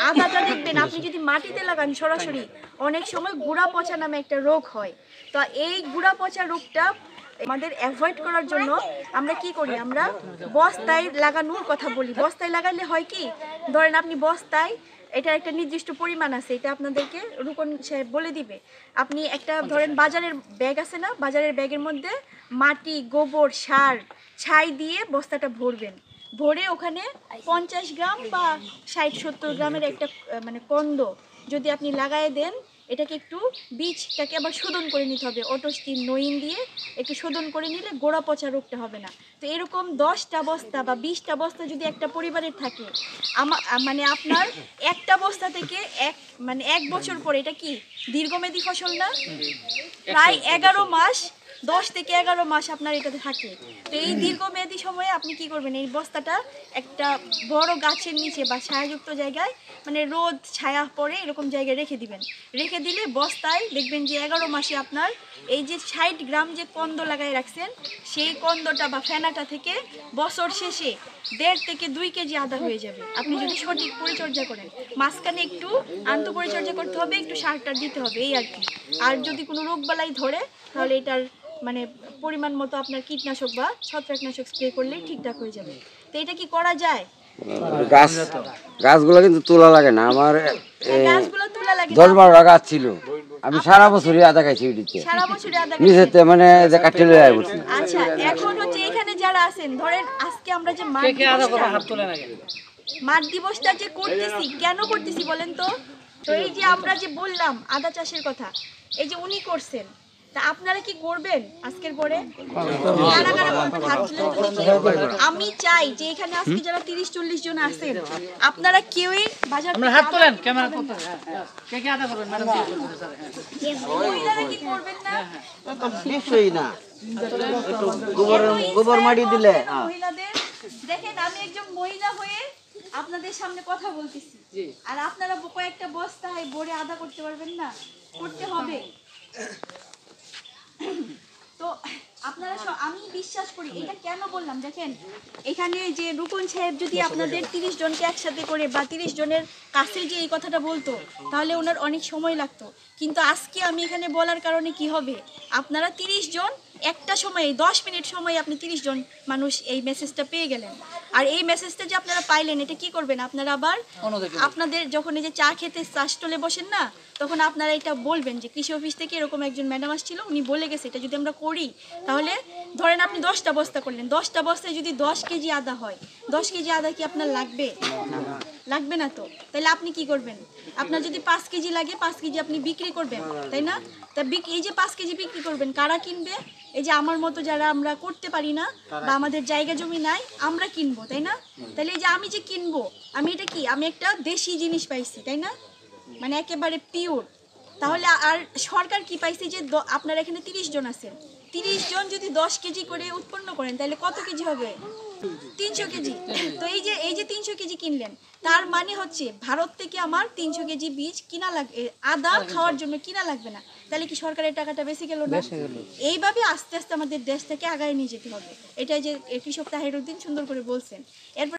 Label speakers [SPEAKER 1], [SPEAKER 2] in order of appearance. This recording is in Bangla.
[SPEAKER 1] আদাটা দেখবেন আপনি যদি মাটিতে লাগান সরাসরি অনেক সময় গুড়া পচা নামে একটা রোগ হয়। তো এই গুড়া পচা রোগটা আমাদের অ্যাভয়েড করার জন্য আমরা কি করি, আমরা বস্তায় লাগানোর কথা বলি। বস্তায় লাগাইলে হয় কি, ধরেন আপনি বস্তায়, এটা একটা নির্দিষ্ট পরিমাণ আছে, এটা আপনাদেরকে রুকন সাহেব বলে দিবে। আপনি একটা ধরেন বাজারের ব্যাগ আছে না, বাজারের ব্যাগের মধ্যে মাটি, গোবর, সার, ছাই দিয়ে বস্তাটা ভরবেন। ভরে ওখানে 50 গ্রাম বা 60-70 গ্রামের একটা মানে কন্দ যদি আপনি লাগায় দেন, এটাকে একটু বীজটাকে আবার শোধন করে নিতে হবে, অটোস্টিন নইন দিয়ে একটু শোধন করে নিলে গোড়া পচা রোগটা হবে না। তো এরকম 10টা বস্তা বা 20টা বস্তা যদি একটা পরিবারের থাকে, মানে আপনার একটা বস্তা থেকে এক বছর পরে, এটা কি দীর্ঘমেয়াদী ফসল না, প্রায় 11 মাস, 10 থেকে 11 মাস আপনার এটাতে থাকে। তো এই দীর্ঘমেয়াদী সময়ে আপনি কি করবেন, এই বস্তাটা একটা বড় গাছের নিচে বা ছায়াযুক্ত জায়গায়, মানে রোদ ছায়া পড়ে এরকম জায়গায় রেখে দিবেন। রেখে দিলে বস্তায় দেখবেন যে 11 মাসে আপনার এই যে 60 গ্রাম যে কন্দ লাগাই রাখছেন, সেই কন্দটা বা ফেনাটা থেকে বছর শেষে 1.5 থেকে 2 কেজি আদা হয়ে যাবে, আপনি যদি সঠিক পরিচর্যা করেন। মাঝখানে একটু আন্তঃপরিচর্যা করতে হবে, একটু সারটা দিতে হবে, এই আর কি। আর যদি কোনো রোগবালাই ধরে তাহলে এটার মানে পরিমাণ মতো আপনার কীটনাশক বা ছত্রাকনাশক স্প্রে করলেই ঠিকঠাক হয়ে যাবে। তো এটা কি করা যায়?
[SPEAKER 2] গাছগুলো কিন্তু তোলা লাগে না আমার,
[SPEAKER 1] গাছগুলো তোলা লাগে
[SPEAKER 2] 10-12টা গাছ ছিল, আমি সারা বছরই আদা খাইছি
[SPEAKER 1] সারা বছরই আদা
[SPEAKER 2] নিচেতে, মানে কাটতে লয়ে আই বলছি।
[SPEAKER 1] আচ্ছা, এখন হচ্ছে এখানে যারা আছেন, ধরেন আজকে আমরা যে মাঠ দিবসটা যে করতেছি, কেন করতেছি বলেন তো? তো এই যে আমরা যে বললাম আদা চাষের কথা, এই যে উনি করছেন, তা আপনারা কি করবেন আজকের পরে? আমি চাই যে এখানে আজকে যারা 30-40 জন আছেন, আপনারা কেউই বাজার থেকে হাত তোলেন, ক্যামেরা করতে কে কে আদা করবেন ম্যাডাম, মহিলারা কি করবেন না?
[SPEAKER 3] নিশ্চয়ই না, গোবর মাটি দিলে।
[SPEAKER 1] মহিলাদের দেখেন, আমি একজন মহিলা হয়ে আপনাদের সামনে কথা বলতেছি, আর আপনারা কয়েকটা বস্তায় ভরে আদা করতে পারবেন না? করতে হবে। তো আপনারা আমি বিশ্বাস করি, এটা কেন বললাম দেখেন, এখানে যে রুকন সাহেব যদি আপনাদের 30 জনকে একসাথে করে বা 30 জনের কাছে যে এই কথাটা বলতো, তাহলে ওনার অনেক সময় লাগতো। কিন্তু আজকে আমি এখানে বলার কারণে কি হবে, আপনারা 30 জন একটা সময়ে 10 মিনিট সময় আপনি 30 জন মানুষ এই মেসেজটা পেয়ে গেলেন। আর এই মেসেজটা যে আপনারা পাইলেন, এটা কি করবেন, আপনারা আবার আপনাদের যখন এই যে চা খেতে চা স্টলে বসেন না, তখন আপনারা এটা বলবেন যে কৃষি অফিস থেকে এরকম একজন ম্যাডাম আসছিল, উনি বলে গেছে এটা যদি আমরা করি, তাহলে ধরেন আপনি 10টা বস্তা করলেন, 10টা বস্তায় যদি 10 কেজি আদা হয়, 10 কেজি আদা কি আপনার লাগবে? লাগবে না। তো তাহলে আপনি কি করবেন, আপনার যদি 5 কেজি লাগে, 5 কেজি আপনি বিক্রি করবেন, তাই না? তা এই যে 5 কেজি বিক্রি করবেন, কারা কিনবে? এই যে আমার মতো যারা আমরা করতে পারি না বা আমাদের জায়গা জমি নাই, আমরা কিনবো, তাই না? তাহলে এই যে আমি যে কিনবো, আমি এটা কি, আমি একটা দেশি জিনিস পাইছি, তাই না? মানে একেবারে পিওর। তাহলে আর সরকার কি পাইছে, যে আপনারা এখানে 30 জন আছেন, 30 জন যদি 10 কেজি করে উৎপন্ন করেন, তাহলে কত কেজি হবে? 300 কেজি। তো এই যে 300 কেজি কিনলেন, তার মানে হচ্ছে ভারত থেকে আমার 300 কেজি বীজ কিনা লাগবে, আদা খাওয়ার জন্য কিনা লাগবে না। তাহলে কি সরকারের টাকাটা বেশি গেল না? এইভাবে আস্তে আস্তে আমাদের দেশটাকে আগায় নিয়ে যেতে হবে। এটাই যে কৃষক তাহিরউদ্দিন সুন্দর করে বলছেন। এরপর